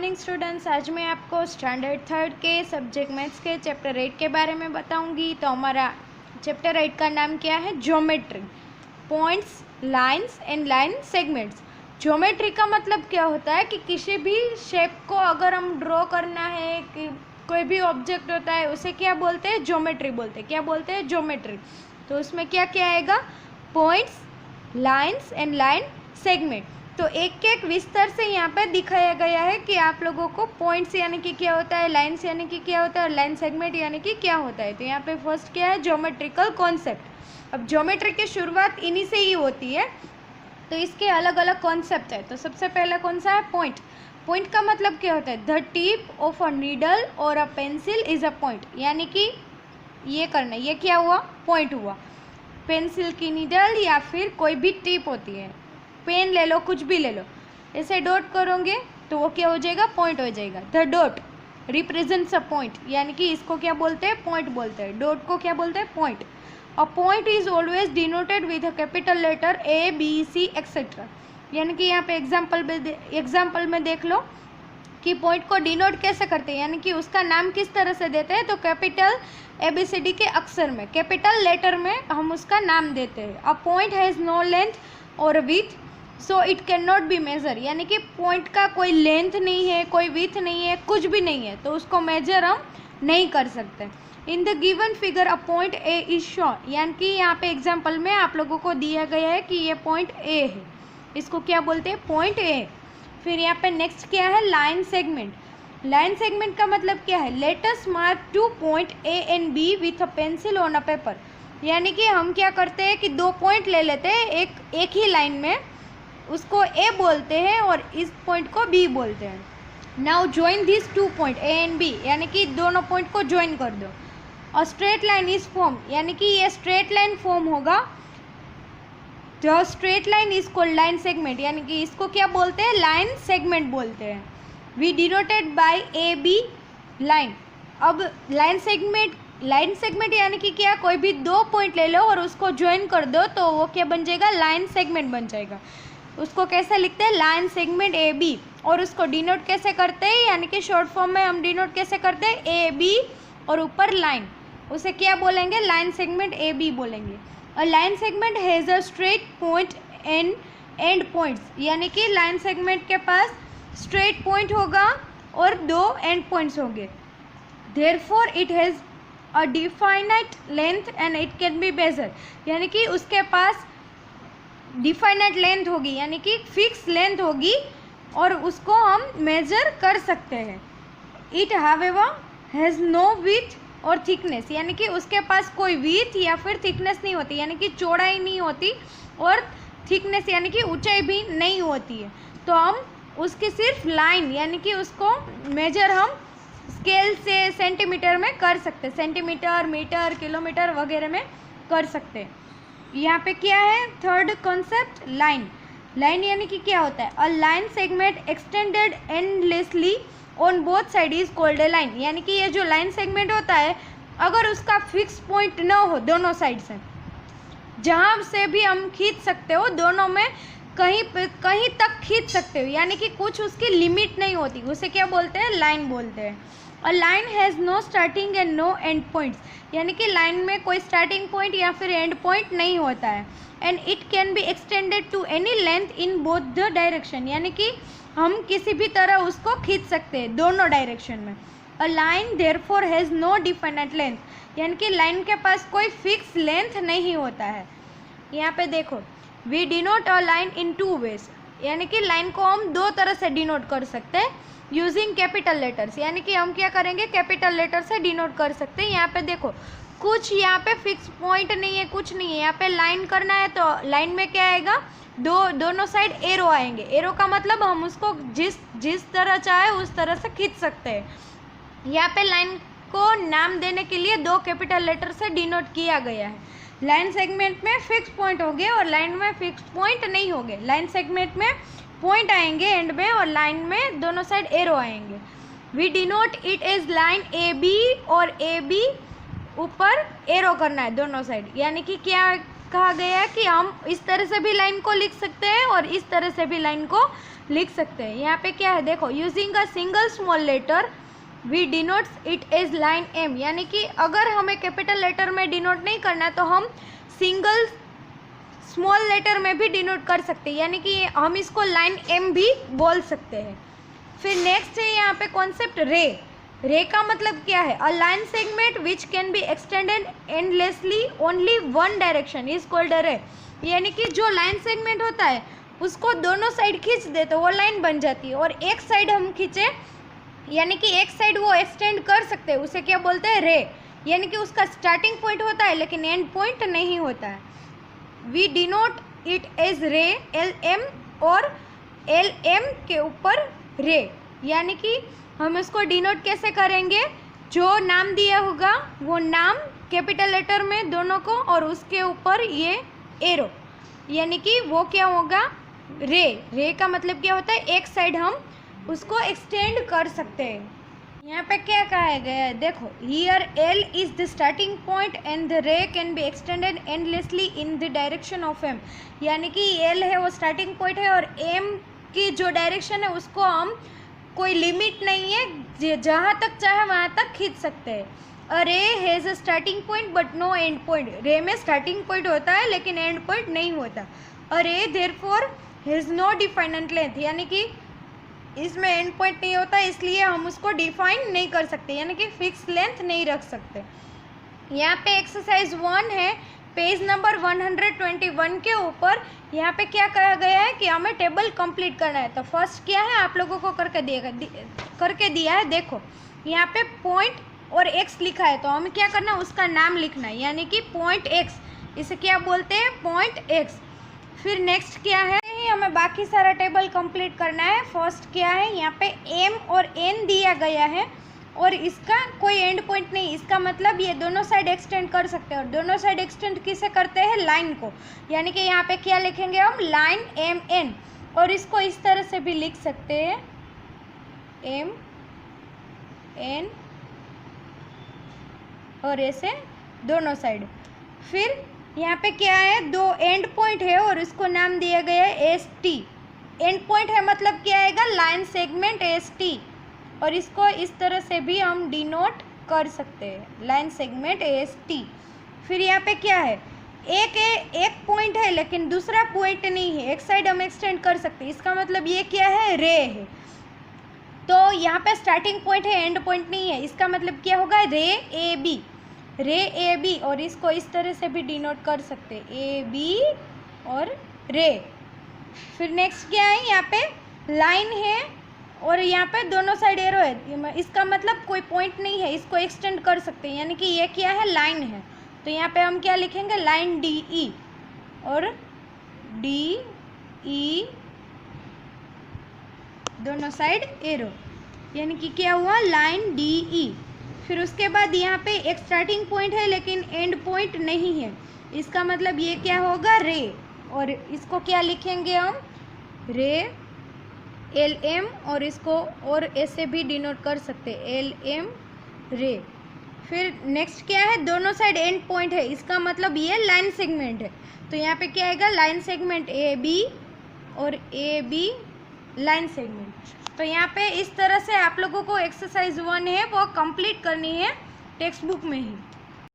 Morning students. आज मैं आपको स्टैंडर्ड थर्ड के सब्जेक्ट मैथ्स के चैप्टर 8 के बारे में बताऊंगी। तो हमारा चैप्टर 8 का नाम क्या है? Geometry, points, lines and line segments. Geometry का मतलब क्या होता है कि किसी भी शेप को अगर हम ड्रॉ करना है, कि कोई भी ऑब्जेक्ट होता है उसे क्या बोलते हैं? ज्योमेट्री बोलते हैं। क्या बोलते हैं? ज्योमेट्री। तो उसमें क्या क्या आएगा? Points, lines and line segment. तो एक एक विस्तार से यहाँ पे दिखाया गया है कि आप लोगों को पॉइंट्स यानी कि क्या होता है, लाइंस यानी कि क्या होता है और लाइन सेगमेंट यानी कि क्या होता है। तो यहाँ पे फर्स्ट क्या है? Geometrical concept. अब ज्योमेट्री की शुरुआत इन्हीं से ही होती है, तो इसके अलग अलग कॉन्सेप्ट है। तो सबसे पहला कौन सा है? पॉइंट। पॉइंट का मतलब क्या होता है? The tip of a needle और a pencil is a point. यानी कि ये करना, ये क्या हुआ? पॉइंट हुआ। पेंसिल की नीडल या फिर कोई भी टिप होती है, पेन ले लो, कुछ भी ले लो, ऐसे डॉट करोगे तो वो क्या हो जाएगा? पॉइंट हो जाएगा। The dot represents a point, यानी कि इसको क्या बोलते हैं? पॉइंट बोलते हैं। डॉट को क्या बोलते हैं? Point. A point is always denoted with a capital letter A B C etcetera. यानी कि यहाँ पे एग्जाम्पल में देख लो कि पॉइंट को डिनोट कैसे करते हैं, यानी कि उसका नाम किस तरह से देते हैं। तो कैपिटल ABCD के अक्षर में, कैपिटल लेटर में हम उसका नाम देते हैं। A point has no length और with so it can not be measure. यानी कि पॉइंट का कोई लेंथ नहीं है, कोई विथ नहीं है, कुछ भी नहीं है, तो उसको मेजर हम नहीं कर सकते। In the given figure a point A is shown. यानी कि यहाँ पे एग्जाम्पल में आप लोगों को दिया गया है कि ये पॉइंट ए है, इसको क्या बोलते हैं? Point A. फिर यहाँ पे नेक्स्ट क्या है? Line segment. लाइन सेगमेंट का मतलब क्या है? Let us mark 2 point A and B with a pencil on a paper. यानी कि हम क्या करते हैं कि दो पॉइंट ले लेते हैं एक ही लाइन में, उसको ए बोलते हैं और इस पॉइंट को बी बोलते हैं। Now join this 2 point A and B, यानी कि दोनों पॉइंट को ज्वाइन कर दो। और स्ट्रेट लाइन इज फॉर्म, यानी कि ये स्ट्रेट लाइन फॉर्म होगा। The straight line is called line segment, यानी कि इसको क्या बोलते हैं? लाइन सेगमेंट बोलते हैं। We denoted by A B line. अब लाइन सेगमेंट यानी कि क्या? कोई भी दो पॉइंट ले लो और उसको ज्वाइन कर दो तो वो क्या बन जाएगा? लाइन सेगमेंट बन जाएगा। उसको कैसे लिखते हैं? Line segment A B. और उसको डिनोट कैसे करते हैं? यानी कि शॉर्ट फॉर्म में हम डिनोट कैसे करते हैं? ए बी और ऊपर लाइन, उसे क्या बोलेंगे? लाइन सेगमेंट ए बी बोलेंगे। और line segment has a straight point and and points, यानी कि लाइन सेगमेंट के पास स्ट्रेट पॉइंट होगा और दो एंड पॉइंट्स होंगे। Therefore it has a definite length and it can be measure. यानी कि उसके पास डिफाइनाइट लेंथ होगी, यानी कि फिक्स लेंथ होगी और उसको हम मेजर कर सकते हैं। It however has know with और थिकनेस, यानी कि उसके पास कोई विथ या फिर थिकनेस नहीं होती, यानी कि चौड़ाई नहीं होती और थिकनेस यानी कि ऊंचाई भी नहीं होती है। तो हम उसकी सिर्फ लाइन, यानी कि उसको मेजर हम स्केल से सेंटीमीटर में कर सकते हैं, सेंटीमीटर, मीटर, किलोमीटर वगैरह में कर सकते हैं। यहाँ पे क्या है? Third concept line. लाइन यानी कि क्या होता है? A line segment extended endlessly on both side is called a line. यानी कि ये जो लाइन सेगमेंट होता है, अगर उसका फिक्स पॉइंट न हो दोनों साइड से, जहाँ से भी हम खींच सकते हो, दोनों में कहीं तक खींच सकते हो, यानी कि कुछ उसकी लिमिट नहीं होती, उसे क्या बोलते हैं? लाइन बोलते हैं। A line has no starting and no end points, यानी कि लाइन में कोई स्टार्टिंग पॉइंट या फिर एंड पॉइंट नहीं होता है। And it can be extended to any length in both the direction, यानी कि हम किसी भी तरह उसको खींच सकते हैं दोनों डायरेक्शन में। A line therefore has no definite length, यानी कि लाइन के पास कोई फिक्स लेंथ नहीं होता है। यहाँ पे देखो, we denote a line in 2 ways, यानी कि लाइन को हम दो तरह से डिनोट कर सकते हैं यूजिंग कैपिटल लेटर्स। यानी कि हम क्या करेंगे? कैपिटल लेटर से डिनोट कर सकते हैं। यहाँ पे देखो, कुछ यहाँ पे फिक्स पॉइंट नहीं है, कुछ नहीं है। यहाँ पे लाइन करना है तो लाइन में क्या आएगा? दोनों साइड एरो आएंगे। एरो का मतलब हम उसको जिस तरह चाहे उस तरह से खींच सकते हैं। यहाँ पे लाइन को नाम देने के लिए दो कैपिटल लेटर से डिनोट किया गया है। लाइन सेगमेंट में फिक्स पॉइंट होंगे और लाइन में फिक्स पॉइंट नहीं होंगे। लाइन सेगमेंट में पॉइंट आएंगे एंड में और लाइन में दोनों साइड एरो आएंगे। We denote it is line A B और ए बी ऊपर एरो करना है दोनों साइड, यानी कि क्या कहा गया है कि हम इस तरह से भी लाइन को लिख सकते हैं और इस तरह से भी लाइन को लिख सकते हैं। यहाँ पे क्या है देखो, using a single small letter we denotes it as line M, यानी कि अगर हमें कैपिटल लेटर में डिनोट नहीं करना तो हम सिंगल स्मॉल लेटर में भी डिनोट कर सकते हैं, यानी कि हम इसको लाइन एम भी बोल सकते हैं। फिर नेक्स्ट है यहाँ पे कॉन्सेप्ट रे। रे का मतलब क्या है, a line segment which can be extended endlessly only one direction is called a रे, यानी कि जो लाइन सेगमेंट होता है उसको दोनों साइड खींच दे तो वो लाइन बन जाती है, और एक साइड हम खींचे यानी कि एक साइड वो एक्सटेंड कर सकते हैं, उसे क्या बोलते हैं, रे, यानी कि उसका स्टार्टिंग पॉइंट होता है लेकिन एंड पॉइंट नहीं होता है। वी डिनोट इट एज रे, एल एम, और एल एम के ऊपर रे, यानी कि हम इसको डिनोट कैसे करेंगे, जो नाम दिया होगा वो नाम कैपिटल लेटर में दोनों को, और उसके ऊपर ये एरो, यानी कि वो क्या होगा, रे। रे का मतलब क्या होता है, एक साइड हम उसको एक्सटेंड कर सकते हैं। यहाँ पे क्या कहा गया है देखो, here L is the starting point and the ray can be extended endlessly in the direction of M, यानी कि एल है वो स्टार्टिंग पॉइंट है और एम की जो डायरेक्शन है उसको हम कोई लिमिट नहीं है, जहाँ तक चाहे वहाँ तक खींच सकते हैं। A ray has a starting point but no end point, ray में स्टार्टिंग पॉइंट होता है लेकिन एंड पॉइंट नहीं होता। अ रे देयरफॉर हैज़ नो डिफाइनेंट लेंथ, यानी कि इसमें एंड पॉइंट नहीं होता, इसलिए हम उसको डिफाइन नहीं कर सकते, यानी कि फिक्स लेंथ नहीं रख सकते। यहाँ पे एक्सरसाइज 1 है, पेज नंबर 121 के ऊपर। यहाँ पे क्या कहा गया है कि हमें टेबल कंप्लीट करना है। तो फर्स्ट क्या है, आप लोगों को करके दिया है। देखो यहाँ पे पॉइंट और एक्स लिखा है, तो हमें क्या करना है, उसका नाम लिखना है, यानी कि पॉइंट एक्स, इसे क्या बोलते हैं, पॉइंट एक्स। फिर नेक्स्ट क्या है, हमें बाकी सारा टेबल कंप्लीट करना है। फर्स्ट क्या है, यहाँ पे एम और एन दिया गया है और इसका कोई एंड पॉइंट नहीं, इसका मतलब ये दोनों साइड एक्सटेंड कर सकते हैं, और दोनों साइड एक्सटेंड किसे करते हैं, लाइन को, यानी कि यहाँ पे क्या लिखेंगे हम, लाइन एम एन, और इसको इस तरह से भी लिख सकते हैं, एम एन, और ऐसे दोनों साइड। फिर यहाँ पे क्या है, दो एंड पॉइंट है और इसको नाम दिया गया है एस टी। एंड पॉइंट है मतलब क्या आएगा, लाइन सेगमेंट एस टी, और इसको इस तरह से भी हम डिनोट कर सकते हैं, लाइन सेगमेंट एस टी। फिर यहाँ पे क्या है, एक पॉइंट है लेकिन दूसरा पॉइंट नहीं है, एक साइड हम एक्सटेंड कर सकते हैं, इसका मतलब ये क्या है, रे है। तो यहाँ पे स्टार्टिंग पॉइंट है, एंड पॉइंट नहीं है, इसका मतलब क्या होगा, रे ए बी, रे ए बी, और इसको इस तरह से भी डिनोट कर सकते हैं, ए बी और रे। फिर नेक्स्ट क्या है, यहाँ पे लाइन है और यहाँ पे दोनों साइड एरो है, इसका मतलब कोई पॉइंट नहीं है, इसको एक्सटेंड कर सकते हैं, यानी कि ये क्या है, लाइन है। तो यहाँ पे हम क्या लिखेंगे, लाइन डी ई, और डी ई दोनों साइड एरो, यानी कि क्या हुआ, लाइन डी ई। फिर उसके बाद यहाँ पे एक स्टार्टिंग पॉइंट है लेकिन एंड पॉइंट नहीं है, इसका मतलब ये क्या होगा, रे, और इसको क्या लिखेंगे हम, रे एल एम, और इसको और ऐसे भी डिनोट कर सकते हैं, एल एम रे। फिर नेक्स्ट क्या है, दोनों साइड एंड पॉइंट है, इसका मतलब ये लाइन सेगमेंट है, तो यहाँ पे क्या आएगा, लाइन सेगमेंट ए बी, और ए बी लाइन सेगमेंट। तो यहाँ पे इस तरह से आप लोगों को एक्सरसाइज 1 है वो कंप्लीट करनी है टेक्स्ट बुक में ही।